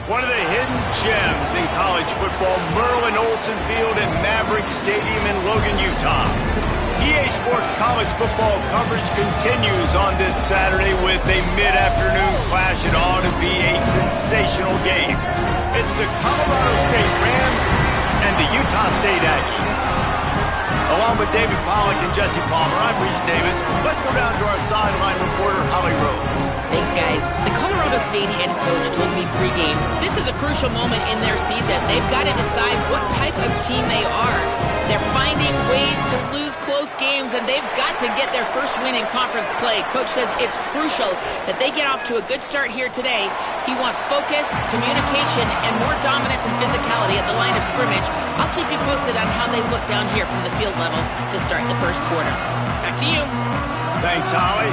One of the hidden gems in college football, Merlin Olsen Field at Maverick Stadium in Logan, Utah. EA Sports college football coverage continues on this Saturday with a mid-afternoon clash. It ought to be a sensational game. It's the Colorado State Rams and the Utah State Aggies. Along with David Pollack and Jesse Palmer, I'm Reese Davis. Let's go down to our sideline reporter, Holly Rowe. Thanks, guys. The Colorado State head coach told me pregame, this is a crucial moment in their season. They've got to decide what type of team they are. They're finding ways to lose close games, and they've got to get their first win in conference play. Coach says it's crucial that they get off to a good start here today. He wants focus, communication, and more dominance and physicality at the line of scrimmage. I'll keep you posted on how they look down here from the field level to start the first quarter. Back to you. Thanks, Holly.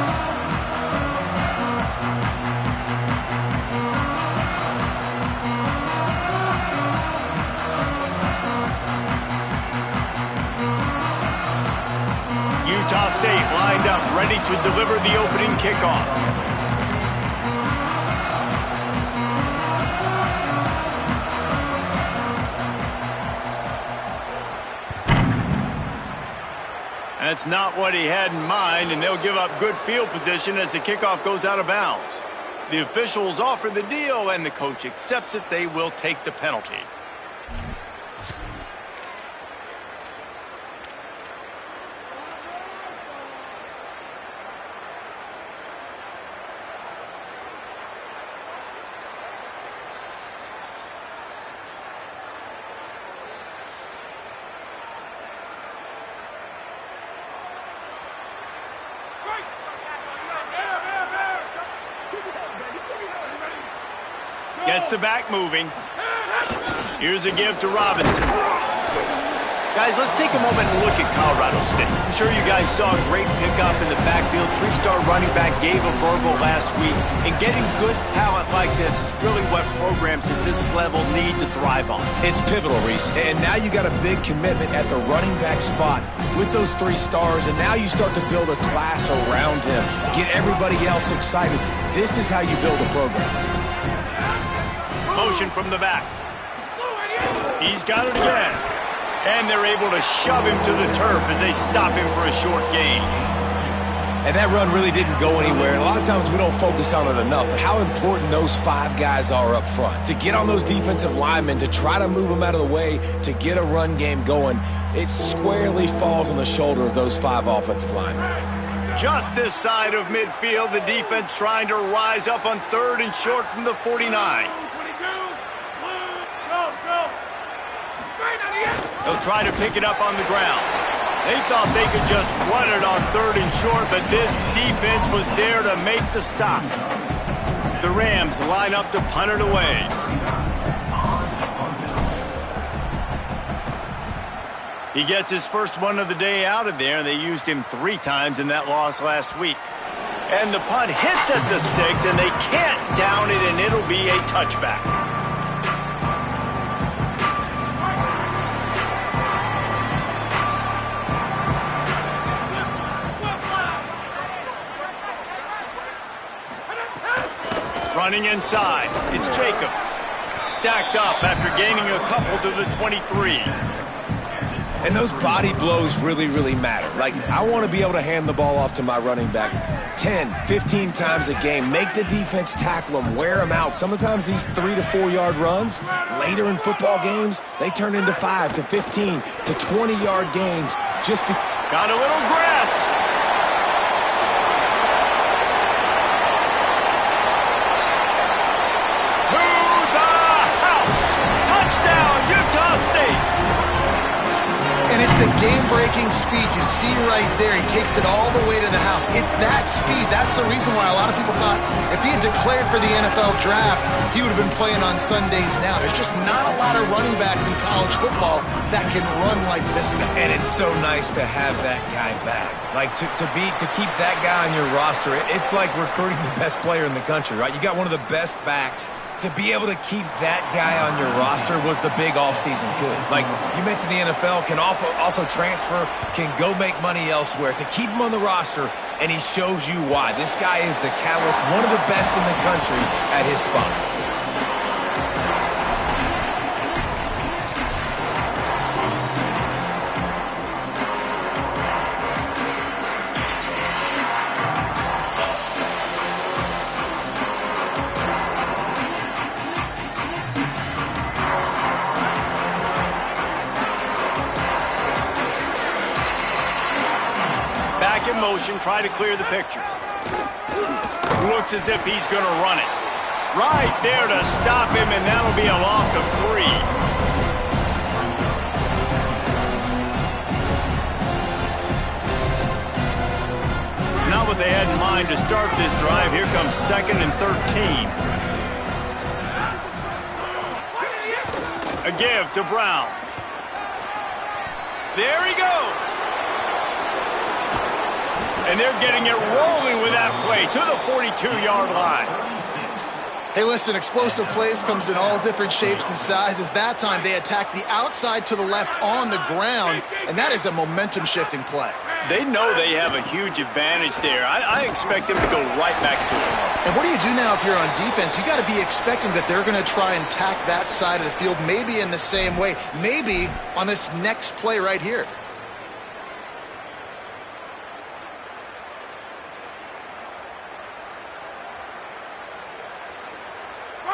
Utah State lined up, ready to deliver the opening kickoff. That's not what he had in mind, and they'll give up good field position as the kickoff goes out of bounds. The officials offer the deal, and the coach accepts it. They will take the penalty. Gets the back moving. Here's a give to Robinson. Guys, let's take a moment and look at Colorado State. I'm sure you guys saw a great pickup in the backfield. Three-star running back gave a verbal last week. And getting good talent like this is really what programs at this level need to thrive on. It's pivotal, Reese. And now you got a big commitment at the running back spot with those 3 stars. And now you start to build a class around him. Get everybody else excited. This is how you build a program. Motion from the back. He's got it again. And they're able to shove him to the turf as they stop him for a short gain. And that run really didn't go anywhere. And a lot of times we don't focus on it enough. But how important those 5 guys are up front. To get on those defensive linemen, to try to move them out of the way, to get a run game going, it squarely falls on the shoulder of those 5 offensive linemen. Just this side of midfield, the defense trying to rise up on 3rd and short from the 49. They'll try to pick it up on the ground. They thought they could just run it on 3rd and short, but this defense was there to make the stop. The Rams line up to punt it away. He gets his first one of the day out of there, and they used him 3 times in that loss last week. And the punt hits at the 6, and they can't down it, and it'll be a touchback. Running inside, it's Jacobs. Stacked up after gaining a couple to the 23. And those body blows really, really matter. Like, I want to be able to hand the ball off to my running back 10, 15 times a game. Make the defense tackle them, wear them out. Sometimes these 3 to 4 yard runs, later in football games, they turn into 5 to 15 to 20 yard gains. Got a little grass. And it's the game-breaking speed you see right there. He takes it all the way to the house. It's that speed. That's the reason why a lot of people thought if he had declared for the NFL draft, he would have been playing on Sundays now. There's just not a lot of running backs in college football that can run like this guy. And it's so nice to have that guy back. Like, to keep that guy on your roster, it's like recruiting the best player in the country, right? You got one of the best backs. To be able to keep that guy on your roster was the big offseason good. Like you mentioned, the NFL can also transfer, can go make money elsewhere. To keep him on the roster, and he shows you why. This guy is the catalyst, one of the best in the country at his spot. back in motion, try to clear the picture. Looks as if he's going to run it. Right there to stop him, and that'll be a loss of 3. Not what they had in mind to start this drive. Here comes 2nd and 13. A give to Brown. There he goes. And they're getting it rolling with that play to the 42-yard line. Hey, listen, explosive plays comes in all different shapes and sizes. That time they attack the outside to the left on the ground, and that is a momentum-shifting play. They know they have a huge advantage there. I expect them to go right back to it. And what do you do now if you're on defense? You got to be expecting that they're going to try and tack that side of the field, maybe in the same way, maybe on this next play right here.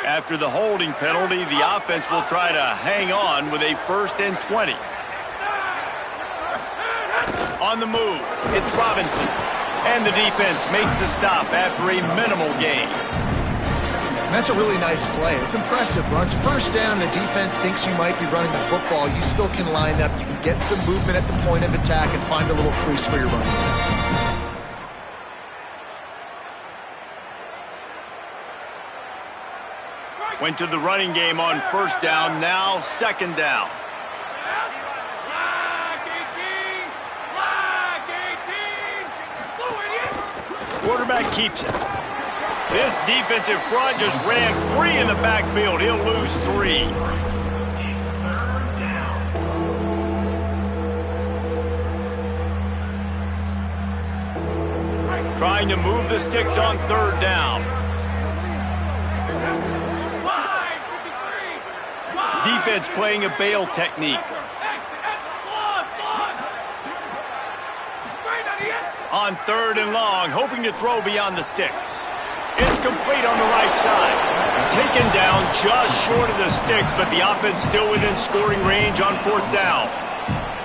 After the holding penalty, the offense will try to hang on with a 1st and 20. On the move, it's Robinson. And the defense makes the stop after a minimal gain. And that's a really nice play. It's impressive. Runs 1st down, and the defense thinks you might be running the football. You still can line up. You can get some movement at the point of attack and find a little crease for your running back. Went to the running game on 1st down, now 2nd down. Quarterback keeps it. This defensive front just ran free in the backfield. He'll lose 3. Trying to move the sticks on 3rd down. Defense playing a bail technique. On 3rd and long, hoping to throw beyond the sticks. It's complete on the right side. Taken down just short of the sticks, but the offense still within scoring range on 4th down.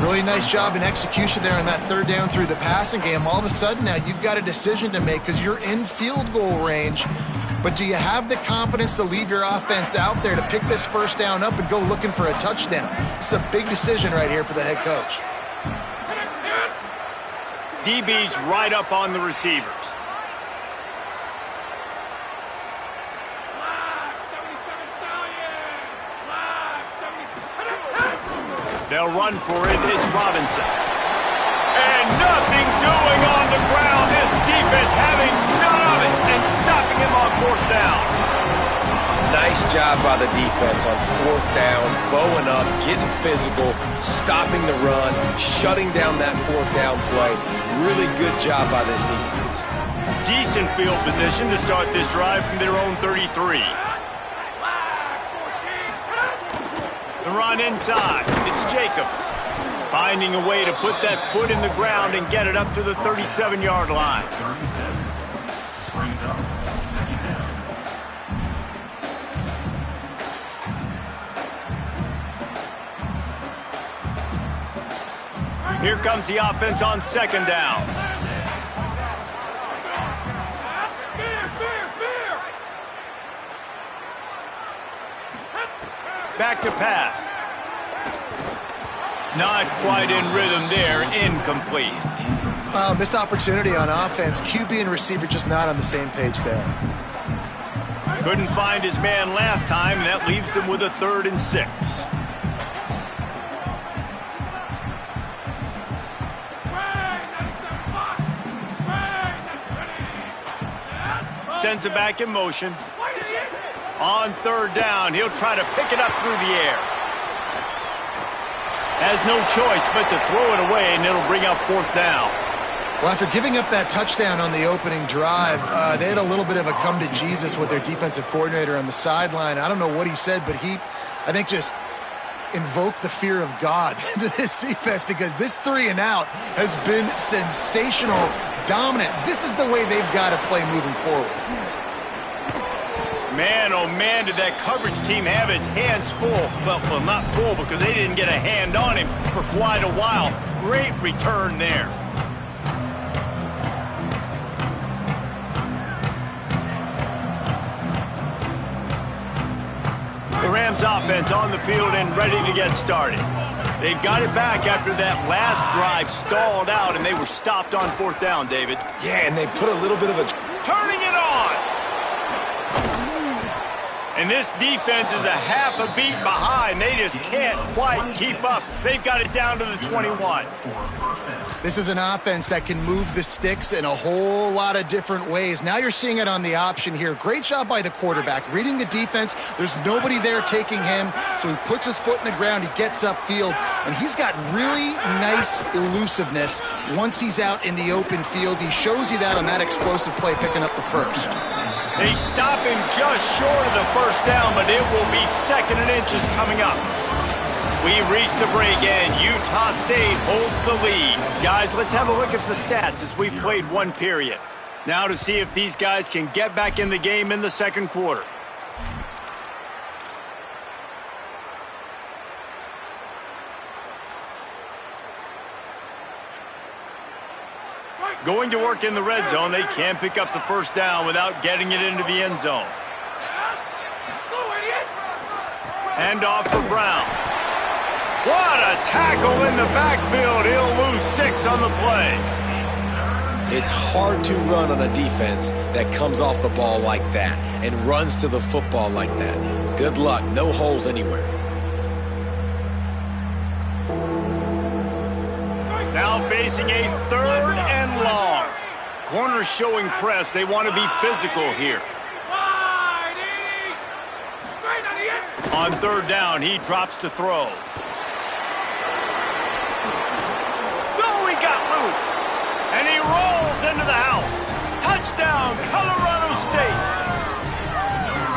Really nice job in execution there on that 3rd down through the passing game. All of a sudden now you've got a decision to make because you're in field goal range. But do you have the confidence to leave your offense out there to pick this 1st down up and go looking for a touchdown? It's a big decision right here for the head coach. DB's right up on the receivers. They'll run for it. It's Robinson. And nothing doing on the ground. This defense having none of it and stopping him on 4th down. Nice job by the defense on 4th down, bowing up, getting physical, stopping the run, shutting down that 4th down play. Really good job by this defense. Decent field position to start this drive from their own 33. The run inside. It's Jacobs. Finding a way to put that foot in the ground and get it up to the 37-yard line. Here comes the offense on 2nd down. Back to pass. Not quite in rhythm there. Incomplete. Missed opportunity on offense. QB and receiver just not on the same page there. Couldn't find his man last time, and that leaves him with a 3rd and 6. Sends it back in motion. On 3rd down, he'll try to pick it up through the air. Has no choice but to throw it away, and it'll bring up 4th down. Well, after giving up that touchdown on the opening drive, they had a little bit of a come to Jesus with their defensive coordinator on the sideline. I don't know what he said, but he, I think, just invoked the fear of God into this defense because this 3 and out has been sensational, dominant. This is the way they've got to play moving forward. Man, oh man, did that coverage team have its hands full. Well, not full because they didn't get a hand on him for quite a while. Great return there. The Rams offense on the field and ready to get started. They've got it back after that last drive stalled out, and they were stopped on 4th down, David. Yeah, and they put a little bit of a... Turning it on! And this defense is a half a beat behind. They just can't quite keep up. They've got it down to the 21. This is an offense that can move the sticks in a whole lot of different ways. Now you're seeing it on the option here. Great job by the quarterback. Reading the defense, there's nobody there taking him, so he puts his foot in the ground, he gets upfield, and he's got really nice elusiveness once he's out in the open field. He shows you that on that explosive play, picking up the first. They stop him just short of the first down, but it will be 2nd and inches coming up. We've reached the break, and Utah State holds the lead. Guys, let's have a look at the stats as we've played 1 period. Now to see if these guys can get back in the game in the 2nd quarter. Going to work in the red zone, they can't pick up the first down without getting it into the end zone. Hand off for Brown. What a tackle in the backfield. He'll lose 6 on the play. It's hard to run on a defense that comes off the ball like that and runs to the football like that. Good luck. No holes anywhere. Now facing a 3rd and long. Corners showing press. They want to be physical here. On 3rd down, he drops to throw. No, he got loose. And he rolls into the house. Touchdown, Colorado State.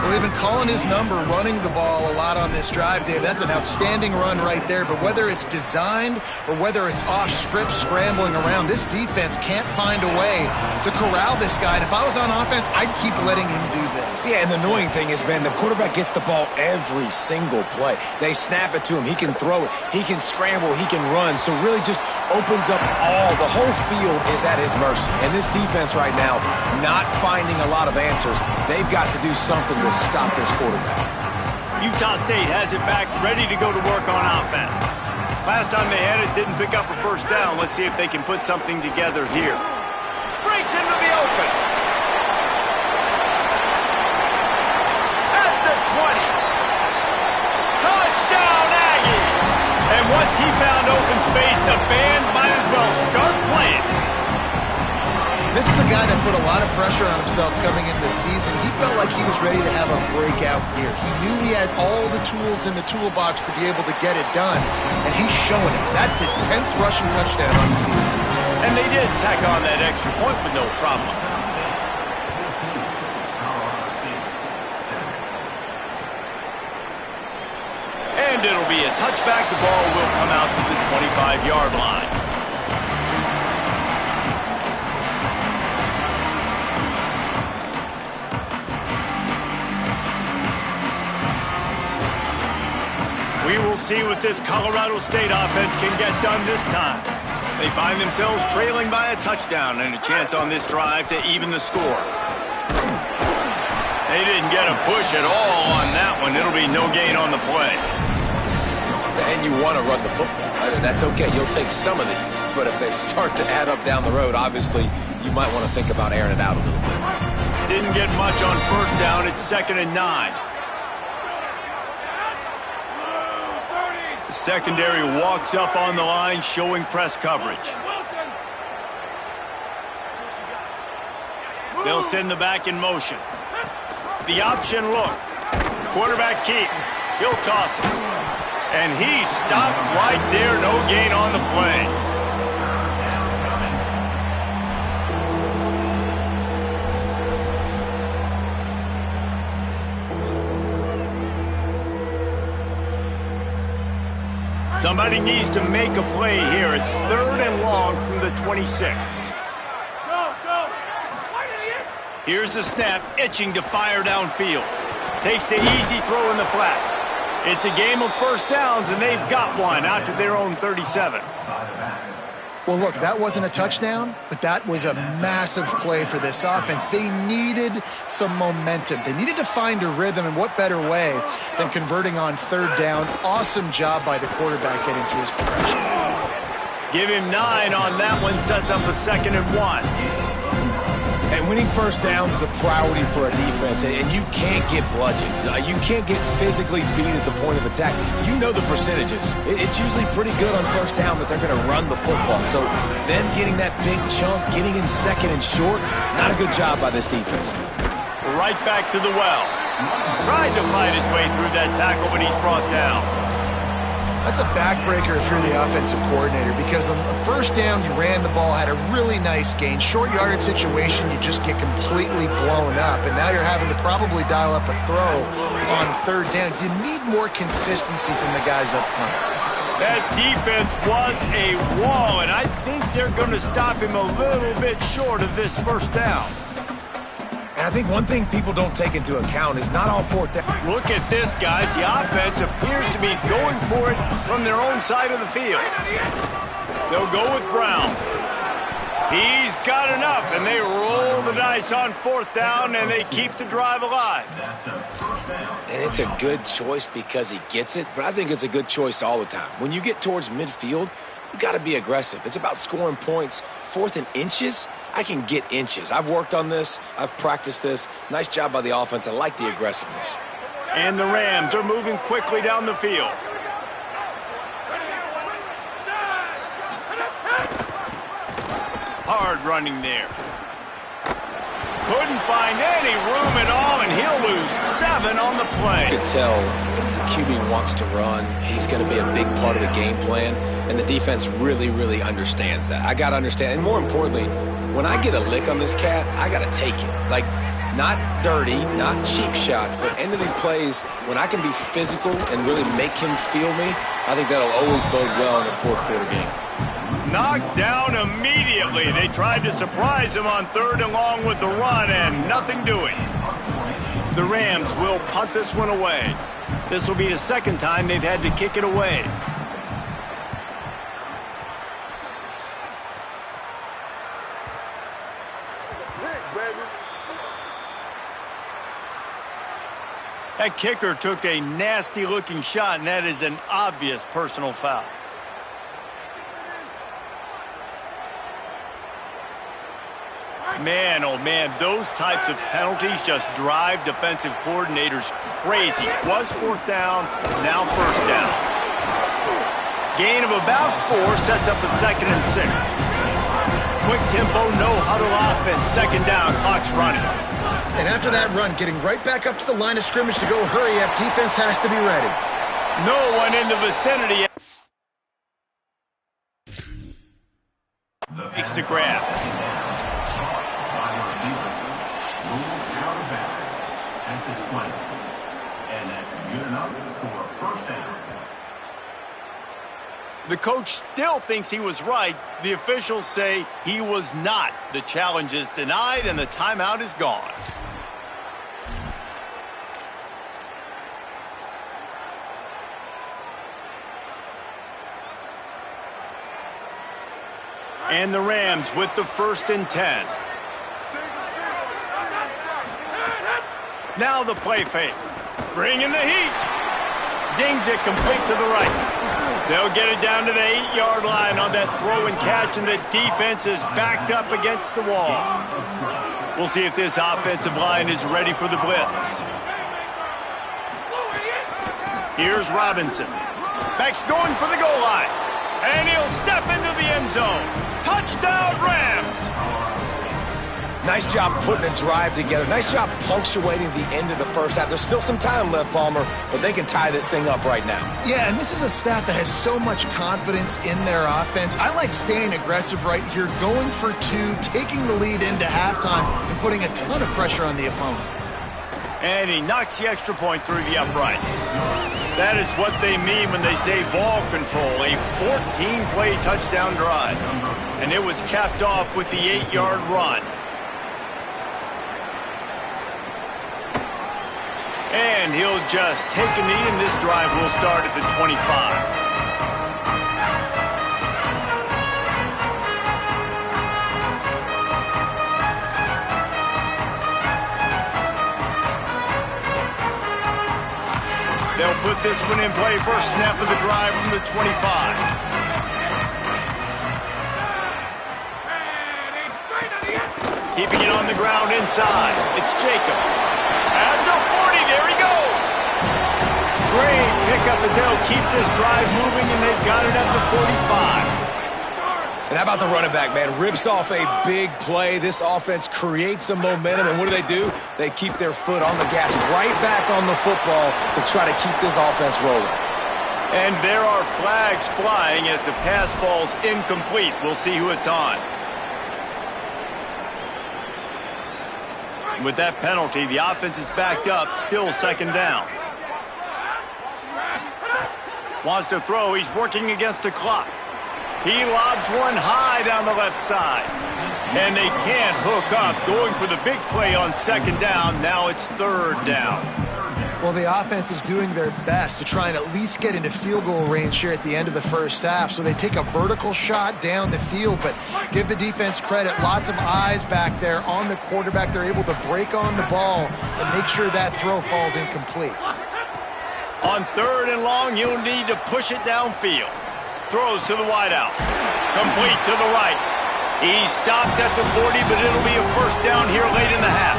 Well, they've been calling his number, running the ball a lot on this drive, Dave. That's an outstanding run right there. But whether it's designed or whether it's off script scrambling around, this defense can't find a way to corral this guy. And if I was on offense, I'd keep letting him do this. Yeah, and the annoying thing is, man, the quarterback gets the ball every single play. They snap it to him. He can throw it. He can scramble. He can run. So really just opens up all. The whole field is at his mercy. And this defense right now, not finding a lot of answers. They've got to do something to stop this quarterback. Utah State has it back, ready to go to work on offense. Last time they had it, didn't pick up a first down. Let's see if they can put something together here. Breaks into the open. At the 20. Touchdown, Aggie! And once he found open space, the band might as well start playing. This is a guy that put a lot of pressure on himself coming into the season. He felt like he was ready to have a breakout year. He knew he had all the tools in the toolbox to be able to get it done, and he's showing it. That's his 10th rushing touchdown on the season. And they did tack on that extra point with no problem. And it'll be a touchback. The ball will come out to the 25-yard line. We will see what this Colorado State offense can get done this time. They find themselves trailing by a touchdown and a chance on this drive to even the score. They didn't get a push at all on that one. It'll be no gain on the play. And you want to run the football. That's okay. You'll take some of these. But if they start to add up down the road, obviously, you might want to think about airing it out a little bit. Didn't get much on first down. It's 2nd and 9. The secondary walks up on the line, showing press coverage. They'll send the back in motion. The option look. Quarterback keep. He'll toss it. And he stopped right there. No gain on the play. Somebody needs to make a play here. It's 3rd and long from the 26. Here's the snap, itching to fire downfield. Takes the easy throw in the flat. It's a game of first downs, and they've got one out to their own 37. Well, look, that wasn't a touchdown, but that was a massive play for this offense. They needed some momentum. They needed to find a rhythm, and what better way than converting on third down. Awesome job by the quarterback getting through his progression. Give him 9 on that one, sets up a 2nd and 1. And winning first downs is a priority for a defense, and you can't get bludgeoned. You can't get physically beat at the point of attack. You know the percentages. It's usually pretty good on first down that they're going to run the football. So then getting that big chunk, getting in 2nd and short, not a good job by this defense. Right back to the well. Tried to fight his way through that tackle, but he's brought down. That's a backbreaker if you're the offensive coordinator, because on the first down, you ran the ball, had a really nice gain. Short yardage situation, you just get completely blown up, and now you're having to probably dial up a throw on third down. You need more consistency from the guys up front. That defense was a wall, and I think they're going to stop him a little bit short of this first down. And I think one thing people don't take into account is not all fourth down. Look at this, guys. The offense appears to be going for it from their own side of the field. They'll go with Brown. He's got enough, and they roll the dice on 4th down, and they keep the drive alive. And it's a good choice because he gets it, but I think it's a good choice all the time. When you get towards midfield, you got to be aggressive. It's about scoring points. 4th and inches, I can get inches. I've worked on this. I've practiced this. Nice job by the offense. I like the aggressiveness. And the Rams are moving quickly down the field. Hard running there. Couldn't find any room at all, and he'll lose 7 on the play. You could tell the QB wants to run. He's going to be a big part of the game plan, and the defense really, really understands that. I got to understand, and more importantly, when I get a lick on this cat, I got to take it. Like, not dirty, not cheap shots, but end of the plays, when I can be physical and really make him feel me, I think that'll always bode well in a 4th quarter game. Knocked down immediately. They tried to surprise him on 3rd and long with the run, and nothing doing. The Rams will punt this one away. This will be the 2nd time they've had to kick it away. That kicker took a nasty-looking shot, and that is an obvious personal foul. Man, oh man, those types of penalties just drive defensive coordinators crazy. Was 4th down, now 1st down. Gain of about 4 sets up a 2nd and 6. Quick tempo, no huddle offense, 2nd down, clock's running. And after that run, getting right back up to the line of scrimmage to go hurry up, defense has to be ready. No one in the vicinity. Makes the grab. The coach still thinks he was right. The officials say he was not. The challenge is denied, and the timeout is gone. And the Rams with the 1st and 10. Now the play fake. Bringing the heat. Zings it complete to the right. They'll get it down to the 8-yard line on that throw and catch, and the defense is backed up against the wall. We'll see if this offensive line is ready for the blitz. Here's Robinson. Back's going for the goal line. And he'll step into the end zone. Touchdown, Rams! Nice job putting a drive together. Nice job punctuating the end of the first half. There's still some time left, Palmer, but they can tie this thing up right now. Yeah, and this is a staff that has so much confidence in their offense. I like staying aggressive right here, going for 2, taking the lead into halftime, and putting a ton of pressure on the opponent. And he knocks the extra point through the uprights. That is what they mean when they say ball control, a 14-play touchdown drive. And it was capped off with the 8-yard run. And he'll just take a knee, and this drive will start at the 25. with this one in play. First snap of the drive from the 25. Keeping it on the ground inside. It's Jacobs. At the 40, there he goes. Great pickup as they'll keep this drive moving, and they've got it at the 45. And how about the running back, man? Rips off a big play. This offense creates some momentum, and what do? They keep their foot on the gas, right back on the football to try to keep this offense rolling. And there are flags flying as the pass ball's incomplete. We'll see who it's on. With that penalty, the offense is backed up, still second down. Wants to throw, he's working against the clock. He lobs one high down the left side. And they can't hook up, going for the big play on second down. Now it's third down. Well, the offense is doing their best to try and at least get into field goal range here at the end of the first half. So they take a vertical shot down the field, but give the defense credit. Lots of eyes back there on the quarterback. They're able to break on the ball and make sure that throw falls incomplete. On third and long, he'll need to push it downfield. Throws to the wideout. Complete to the right. He's stopped at the 40, but it'll be a first down here late in the half.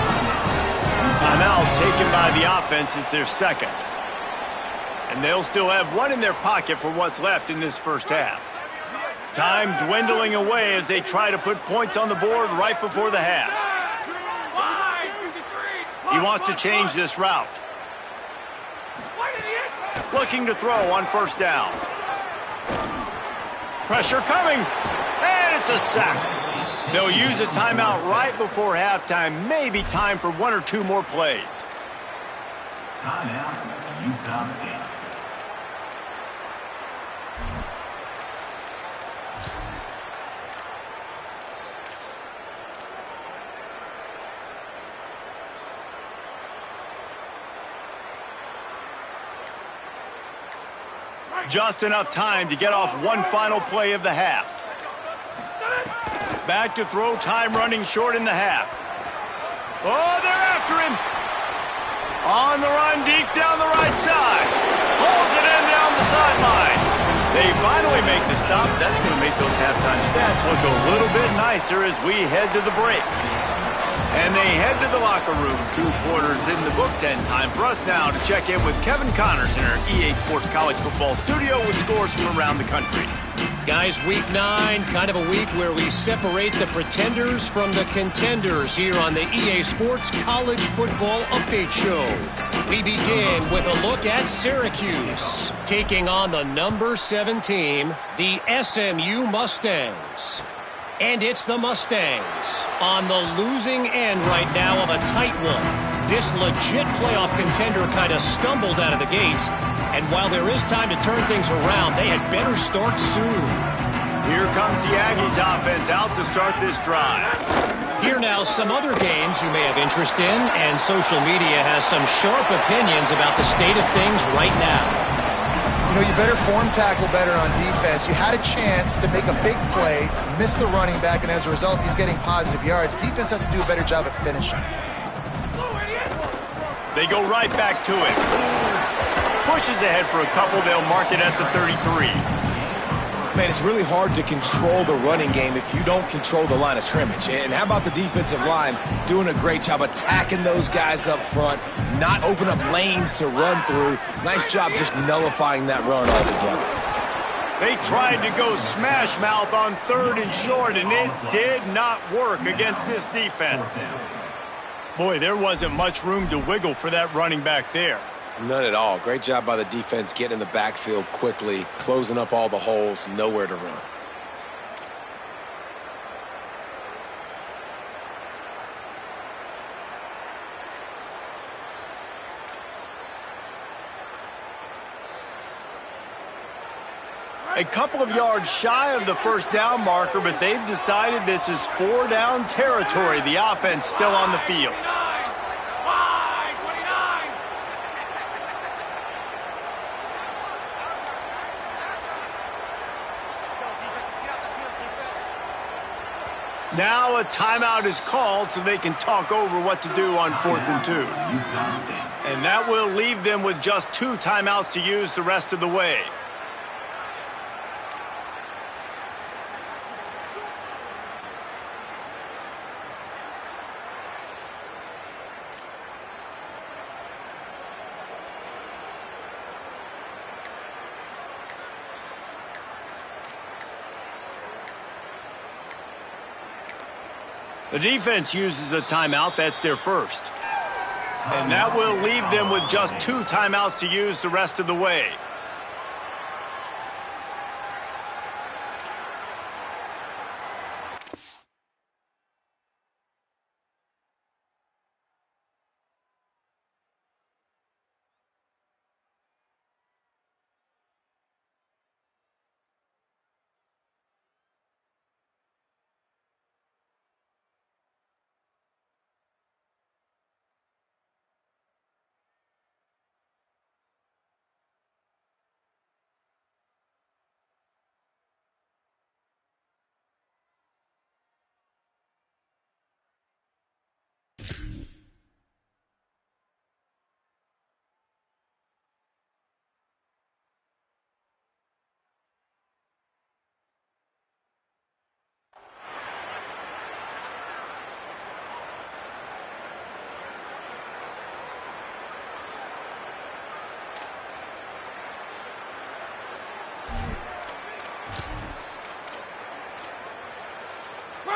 Timeout taken by the offense. It's their second. And they'll still have one in their pocket for what's left in this first half. Time dwindling away as they try to put points on the board right before the half. He wants to change this route. Looking to throw on first down. Pressure coming, and it's a sack. They'll use a timeout right before halftime. Maybe time for one or two more plays. Timeout, Utah State. Just enough time to get off one final play of the half. Back to throw, time running short in the half. Oh, they're after him. On the run, deep down the right side. Pulls it in down the sideline. They finally make the stop. That's going to make those halftime stats look a little bit nicer as we head to the break. And they head to the locker room. 2 quarters in the books, and time for us now to check in with Kevin Connors in our EA Sports College Football studio with scores from around the country. Guys, week 9, kind of a week where we separate the pretenders from the contenders here on the EA Sports College Football Update Show. We begin with a look at Syracuse, taking on the number 7 team, the SMU Mustangs. And it's the Mustangs on the losing end right now of a tight one. This legit playoff contender kind of stumbled out of the gates. And while there is time to turn things around, they had better start soon. Here comes the Aggies offense out to start this drive. Here now, some other games you may have interest in, and social media has some sharp opinions about the state of things right now. You know, you better form tackle better on defense. You had a chance to make a big play, miss the running back, and as a result, he's getting positive yards. Defense has to do a better job of finishing. They go right back to it. Pushes ahead for a couple. They'll mark it at the 33. Man, it's really hard to control the running game if you don't control the line of scrimmage. And how about the defensive line doing a great job attacking those guys up front, not open up lanes to run through. Nice job just nullifying that run altogether. They tried to go smash mouth on third and short, and it did not work against this defense. Boy, there wasn't much room to wiggle for that running back there. None at all. Great job by the defense getting in the backfield quickly, closing up all the holes, nowhere to run. A couple of yards shy of the first down marker, but they've decided this is 4 down territory. The offense still on the field. Now a timeout is called so they can talk over what to do on 4th and 2. And that will leave them with just 2 timeouts to use the rest of the way. The defense uses a timeout. That's their first. And that will leave them with just 2 timeouts to use the rest of the way.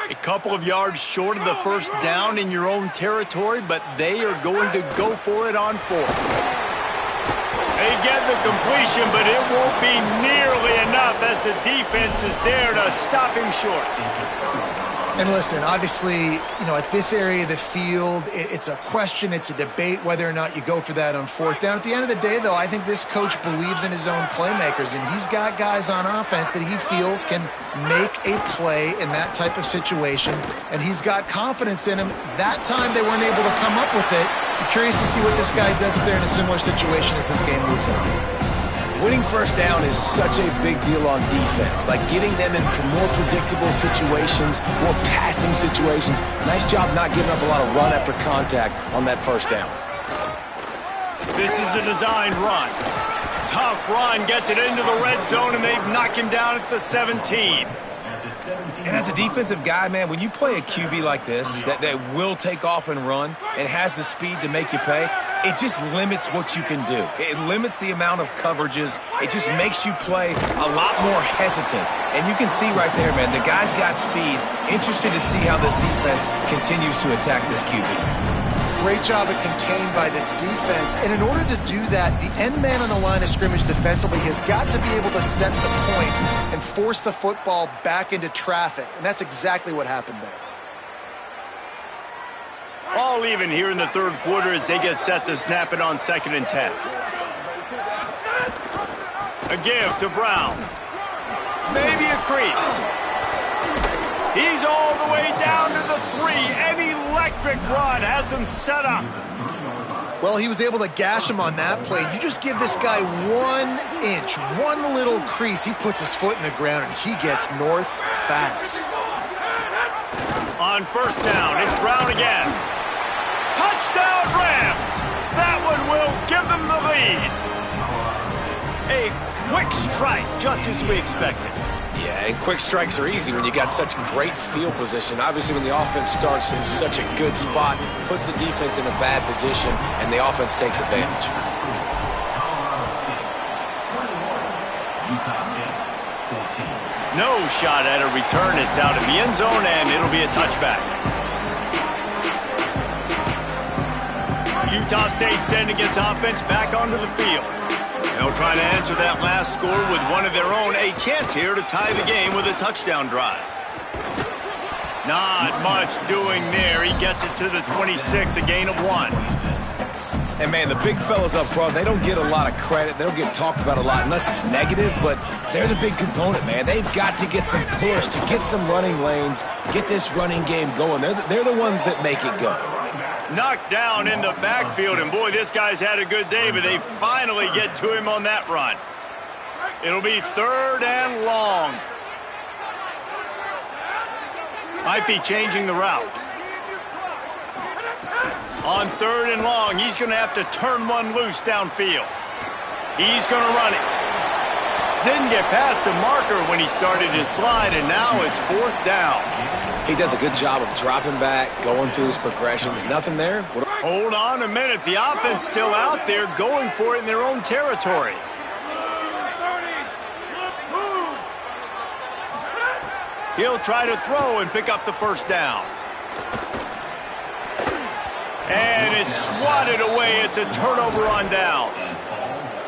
A couple of yards short of the first down in your own territory, but they are going to go for it on 4th. They get the completion, but it won't be nearly enough as the defense is there to stop him short. And listen, obviously, at this area of the field, it's a question, it's a debate whether or not you go for that on 4th down. At the end of the day, though, I think this coach believes in his own playmakers, and he's got guys on offense that he feels can make a play in that type of situation, and he's got confidence in him. That time they weren't able to come up with it. I'm curious to see what this guy does if they're in a similar situation as this game moves on. Winning first down is such a big deal on defense, like getting them in more predictable situations, more passing situations. Nice job not giving up a lot of run after contact on that first down. This is a designed run. Tough run, gets it into the red zone, and they knock him down at the 17. And as a defensive guy, man, when you play a QB like this that will take off and run and has the speed to make you pay, it just limits what you can do. It limits the amount of coverages. It just makes you play a lot more hesitant. And you can see right there, man, the guy's got speed. Interested to see how this defense continues to attack this QB. Great job of contained by this defense. And in order to do that, the end man on the line of scrimmage defensively has got to be able to set the point and force the football back into traffic. And that's exactly what happened there. All even here in the 3rd quarter as they get set to snap it on 2nd and 10. A give to Brown. Maybe a crease. He's all the way down to the 3. An electric run has him set up. Well, he was able to gash him on that play. You just give this guy 1 inch, one little crease. He puts his foot in the ground, and he gets north fast. On 1st down, it's Brown again. Touchdown Rams! That one will give them the lead. A quick strike, just as we expected. Yeah, and quick strikes are easy when you got such great field position. Obviously, when the offense starts in such a good spot, puts the defense in a bad position, and the offense takes advantage. No shot at a return. It's out in the end zone, and it'll be a touchback. Utah State sending its offense back onto the field. They'll try to answer that last score with one of their own. A chance here to tie the game with a touchdown drive. Not much doing there. He gets it to the 26, a gain of 1. And, man, the big fellas up front, they don't get a lot of credit. They don't get talked about a lot unless it's negative, but they're the big component, man. They've got to get some push, to get some running lanes, get this running game going. They're the ones that make it go. Knocked down in the backfield, and boy, this guy's had a good day, but they finally get to him on that run. It'll be 3rd and long. Might be changing the route. On 3rd and long, he's going to have to turn one loose downfield. He's going to run it. Didn't get past the marker when he started his slide, and now it's 4th down. He does a good job of dropping back, going through his progressions. Nothing there. Hold on a minute. The offense still out there going for it in their own territory. He'll try to throw and pick up the 1st down. And it's swatted away. It's a turnover on downs.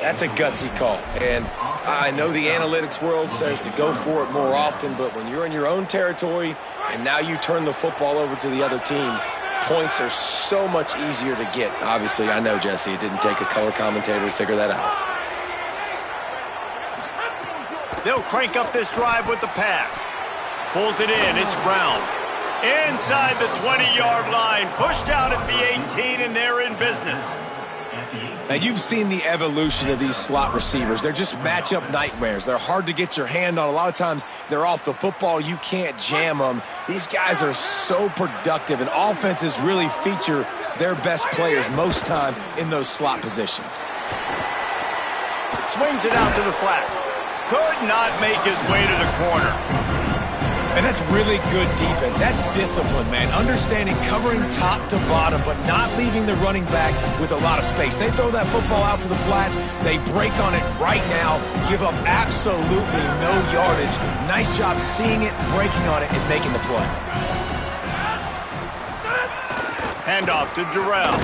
That's a gutsy call. And I know the analytics world says to go for it more often, but when you're in your own territory and now you turn the football over to the other team, points are so much easier to get. Obviously, I know, Jesse, it didn't take a color commentator to figure that out. They'll crank up this drive with the pass. Pulls it in. It's Brown. Inside the 20-yard line. Pushed out at the 18, and they're in business. Now, you've seen the evolution of these slot receivers. They're just matchup nightmares. They're hard to get your hand on. A lot of times, they're off the football. You can't jam them. These guys are so productive, and offenses really feature their best players most time in those slot positions. Swings it out to the flat. Could not make his way to the corner. And that's really good defense. That's discipline, man. Understanding covering top to bottom, but not leaving the running back with a lot of space. They throw that football out to the flats. They break on it right now, give up absolutely no yardage. Nice job seeing it, breaking on it, and making the play. Handoff to Durrell.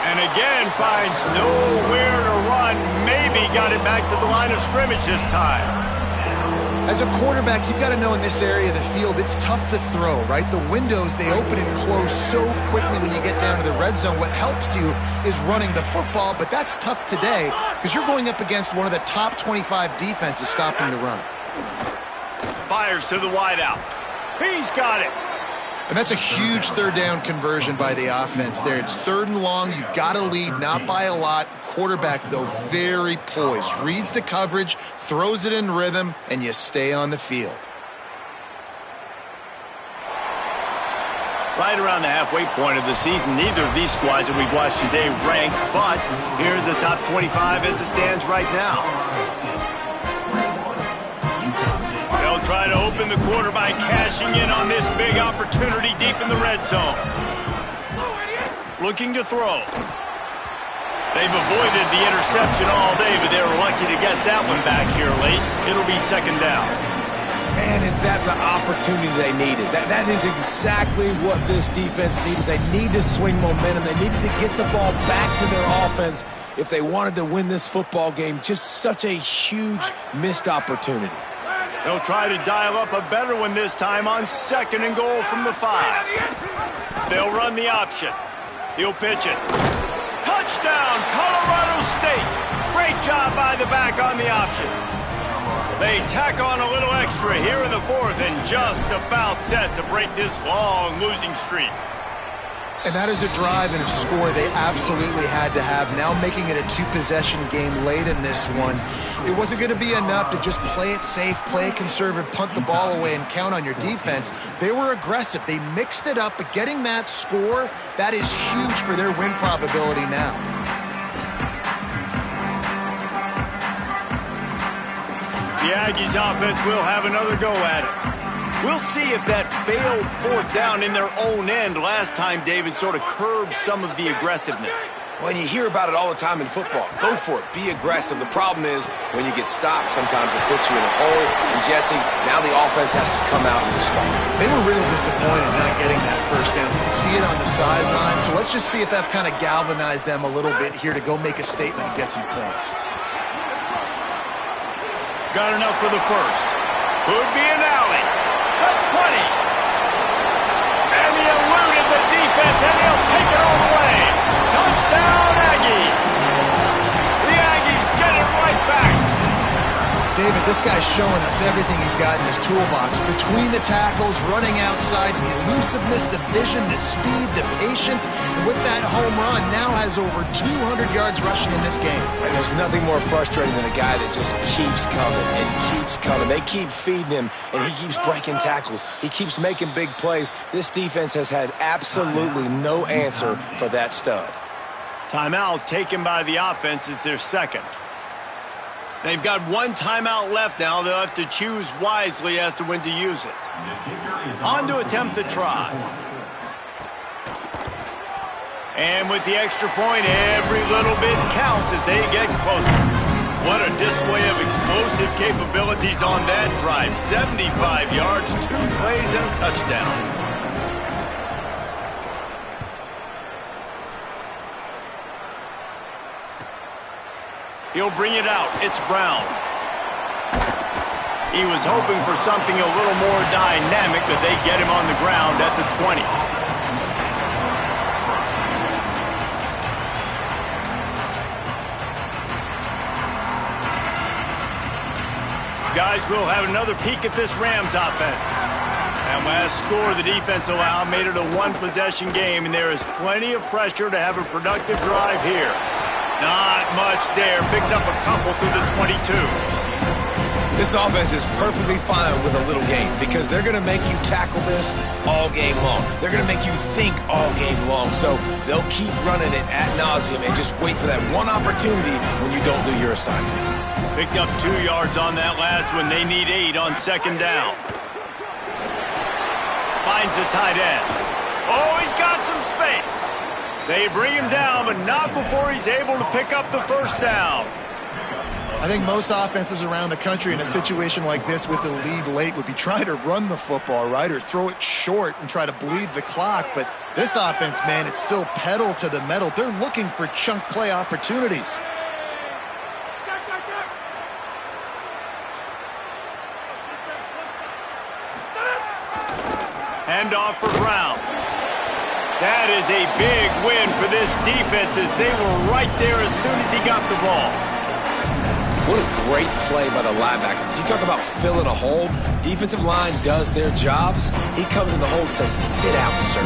And again finds nowhere to run. Maybe got it back to the line of scrimmage this time. As a quarterback, you've got to know in this area of the field, it's tough to throw, right? The windows, they open and close so quickly when you get down to the red zone. What helps you is running the football, but that's tough today because you're going up against one of the top 25 defenses stopping the run. Fires to the wideout. He's got it. And that's a huge 3rd down conversion by the offense there. It's 3rd and long. You've got to lead, not by a lot. Quarterback, though, very poised. Reads the coverage, throws it in rhythm, and you stay on the field. Right around the halfway point of the season, neither of these squads that we've watched today rank, but here's the top 25 as it stands right now. They'll try to open the quarter by cashing in on this big opportunity deep in the red zone. Looking to throw. They've avoided the interception all day, but they were lucky to get that one back here late. It'll be 2nd down. Man, is that the opportunity they needed? That is exactly what this defense needed. They need to swing momentum. They needed to get the ball back to their offense if they wanted to win this football game. Just such a huge missed opportunity. They'll try to dial up a better one this time on 2nd and goal from the 5. They'll run the option. He'll pitch it. Touchdown, Colorado State. Great job by the back on the option. They tack on a little extra here in the 4th and just about set to break this long losing streak. And that is a drive and a score they absolutely had to have. Now making it a 2-possession game late in this one. It wasn't going to be enough to just play it safe, play it conservative, punt the ball away, and count on your defense. They were aggressive. They mixed it up, but getting that score, that is huge for their win probability now. The Aggies offense will have another go at it. We'll see if that failed 4th down in their own end last time David sort of curbed some of the aggressiveness. Well, you hear about it all the time in football. Go for it. Be aggressive. The problem is when you get stopped, sometimes it puts you in a hole. And, Jesse, now the offense has to come out and respond. They were really disappointed not getting that 1st down. You can see it on the sideline. So let's just see if that's kind of galvanized them a little bit here to go make a statement and get some points. Got enough for the 1st. Could be an alley. The 20. And he eluded the defense, and he'll take it all the way. Touchdown, Aggies. The Aggies get it right back. David, this guy's showing us everything he's got in his toolbox. Between the tackles, running outside, the elusiveness, the vision, the speed, the patience. And with that home run, now has over 200 yards rushing in this game. And there's nothing more frustrating than a guy that just keeps coming and keeps coming. They keep feeding him, and he keeps breaking tackles. He keeps making big plays. This defense has had absolutely no answer for that stud. Timeout taken by the offense. It's their second. They've got one timeout left now. They'll have to choose wisely as to when to use it. On to attempt the try. And with the extra point, every little bit counts as they get closer. What a display of explosive capabilities on that drive. 75 yards, 2 plays, and a touchdown. He'll bring it out. It's Brown. He was hoping for something a little more dynamic, but they get him on the ground at the 20. Guys, we'll have another peek at this Rams offense. That last score the defense allowed made it a one-possession game, and there is plenty of pressure to have a productive drive here. Not much there. Picks up a couple through the 22. This offense is perfectly fine with a little game because they're going to make you tackle this all game long. They're going to make you think all game long. So they'll keep running it ad nauseum and just wait for that one opportunity when you don't do your assignment. Picked up 2 yards on that last one. They need 8 on second down. Finds the tight end. Oh, he's got some space. They bring him down, but not before he's able to pick up the first down. I think most offenses around the country in a situation like this with the lead late would be trying to run the football, right, or throw it short and try to bleed the clock. But this offense, man, it's still pedal to the metal. They're looking for chunk play opportunities. Handoff for Brown. That is a big win for this defense as they were right there as soon as he got the ball. What a great play by the linebacker. You talk about filling a hole. Defensive line does their jobs. He comes in the hole and says, sit out, sir.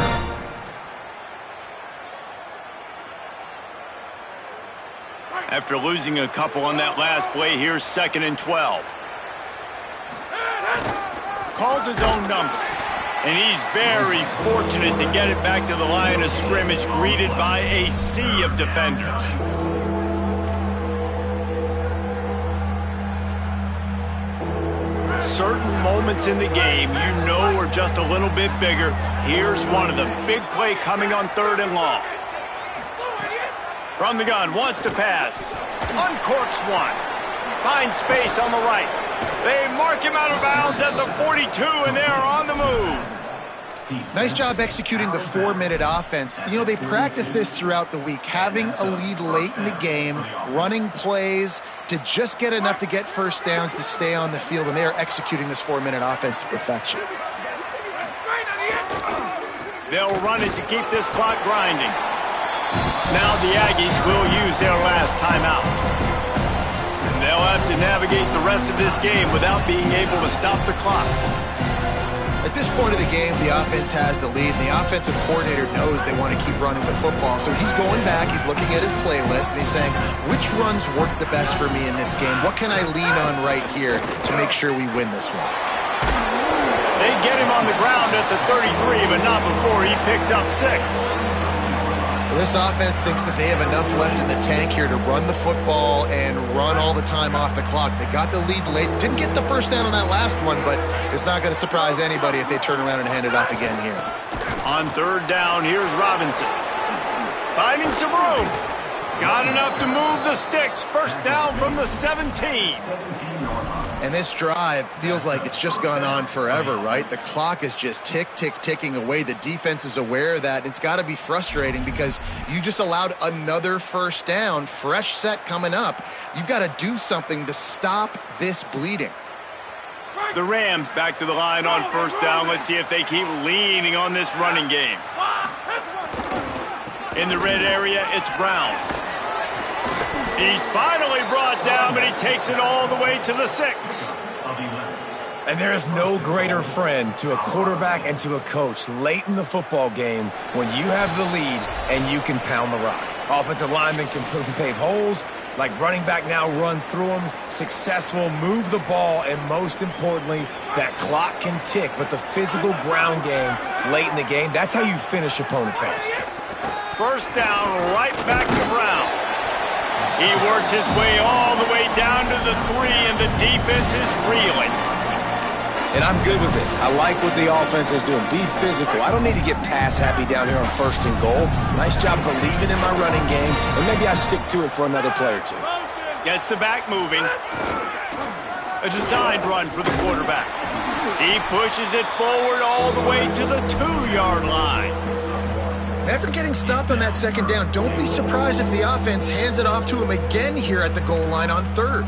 After losing a couple on that last play, here's 2nd and 12. Calls his own number. And he's very fortunate to get it back to the line of scrimmage, greeted by a sea of defenders. Certain moments in the game you know are just a little bit bigger. Here's one of them. Big play coming on 3rd and long. From the gun, wants to pass. Uncorks one. Finds space on the right. They mark him out of bounds at the 42, and they are on the move. Nice job executing the 4-minute offense. You know, they practice this throughout the week, having a lead late in the game, running plays to just get enough to get first downs to stay on the field, and they are executing this 4-minute offense to perfection. They'll run it to keep this clock grinding. Now the Aggies will use their last timeout. And they'll have to navigate the rest of this game without being able to stop the clock. At this point of the game, the offense has the lead, and the offensive coordinator knows they want to keep running the football. So he's going back, he's looking at his playlist, and he's saying, which runs work the best for me in this game? What can I lean on right here to make sure we win this one? They get him on the ground at the 33, but not before he picks up 6. This offense thinks that they have enough left in the tank here to run the football and run all the time off the clock. They got the lead late. Didn't get the first down on that last one, but it's not going to surprise anybody if they turn around and hand it off again here. On 3rd down, here's Robinson. Finding some room. Got enough to move the sticks. First down from the 17. And this drive feels like it's just gone on forever, right? The clock is just ticking away. The defense is aware of that. It's got to be frustrating because you just allowed another first down, fresh set coming up. You've got to do something to stop this bleeding. The Rams back to the line on 1st down. Let's see if they keep leaning on this running game. In the red area, it's Brown. He's finally brought down, but he takes it all the way to the 6. And there is no greater friend to a quarterback and to a coach late in the football game when you have the lead and you can pound the rock. Offensive linemen can pave holes, like running back now runs through them, successful, move the ball, and most importantly, that clock can tick. But the physical ground game late in the game, that's how you finish opponents off. First down, right back to Brown. He works his way all the way down to the 3, and the defense is reeling. And I'm good with it. I like what the offense is doing. Be physical. I don't need to get pass happy down here on 1st and goal. Nice job believing in my running game, and maybe I stick to it for another play or two. Gets the back moving. A designed run for the quarterback. He pushes it forward all the way to the 2-yard line. After getting stopped on that 2nd down, don't be surprised if the offense hands it off to him again here at the goal line on 3rd.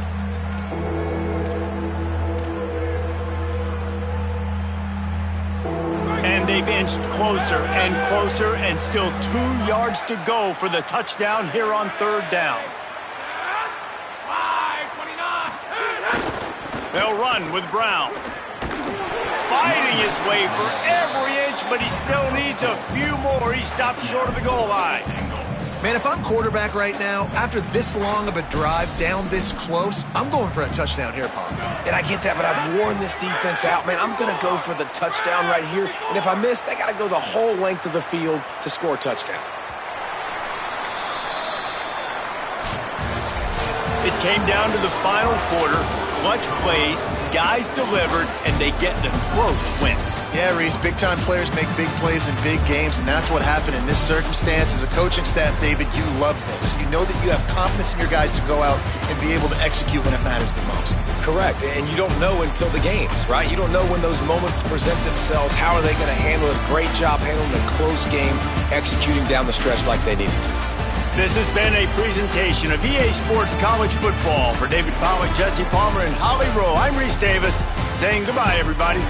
And they've inched closer and still 2 yards to go for the touchdown here on 3rd down. They'll run with Brown. Fighting his way for every inch, but he still needs a few more. He stopped short of the goal line. Man, if I'm quarterback right now, after this long of a drive down this close, I'm going for a touchdown here, Pop. And I get that, but I've worn this defense out, man. I'm going to go for the touchdown right here. And if I miss, they got to go the whole length of the field to score a touchdown. It came down to the final quarter. Clutch plays, guys delivered, and they get the close win. Yeah, Reese, big-time players make big plays in big games, and that's what happened in this circumstance. As a coaching staff, David, you love this. You know that you have confidence in your guys to go out and be able to execute when it matters the most. Correct, and you don't know until the games, right? You don't know when those moments present themselves. How are they going to handle it? Great job handling a close game, executing down the stretch like they needed to. This has been a presentation of EA Sports College Football. For David Pollack, Jesse Palmer, and Holly Rowe, I'm Reese Davis, saying goodbye, everybody.